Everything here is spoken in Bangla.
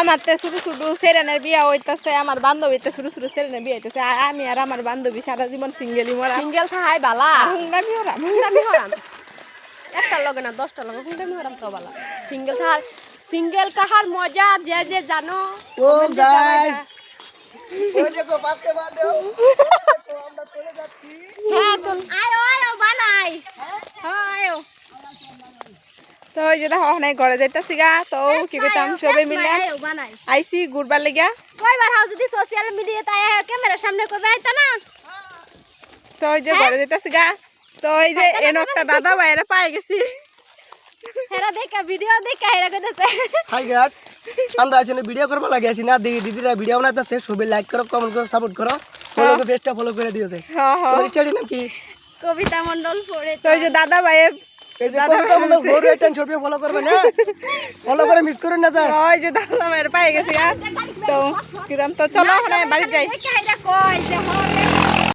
আমার তে ছোট ছোট সেরেনের বিয়া হইতাছে, আমার বান্ধবীতে ছোট ছোট সেরেনের বিয়া হইতাছে, আর আমি আর আমার বান্ধবী সারা জীবন সিঙ্গেলই মরা। সিঙ্গেল থাহাই বালা হুংনামি হরাম। হুংডামি হরাম একটার লগে না 10টার লগে হুংডামি হরাম তো বালা। সিঙ্গেল তাহার মজা যে যে জানো। ও গাইস ওই দেখো বাপকে মার দাও। তো আমরা চলে যাচ্ছি। হ্যাঁ চল আয় আয় বানাই হ্যাঁ আয় তো ওই যে দেখো অনেক ঘরে যাইতাছি গা, তো কি কইতাম সবাই মিলে আয় বানাই আইসি ঘুরবার লাগিয়া। কয়বার হাও যদি সোশ্যাল মিডিয়াতে আয় ক্যামেরার সামনে করবে আইতা না। তো ওই যে ঘরে যাইতাছি গা, তো ওই যে এন একটা দাদা ভাইরা পাই গেছি। হেরা দেখা ভিডিও দেখা হেরা কইতাছে হাই গাইস আমরা আসলে ভিডিও করব লাগি আছি না, দেখি দিদিরা ভিডিও বানাইতাছে, সবাই লাইক করো, কমেন্ট করো, সাপোর্ট করো, ফলো করে পেজটা ফলো করে দিও যায়। হ্যাঁ হ্যাঁ। তোমার স্টাডি নাম কি? কবিতা মণ্ডল পড়ে তো ওই যে দাদা ভাই, এই যে কবিতা বলে বড় একটা ছবি ফলো করবে না, ফলো করে মিস করুন না যায়। ওই যে দাদা ভাইরা পাই গেছি গা। তো কিরাম তো চলো ওখানে বাড়ি যাই। দেখা হেরা কই যে হরে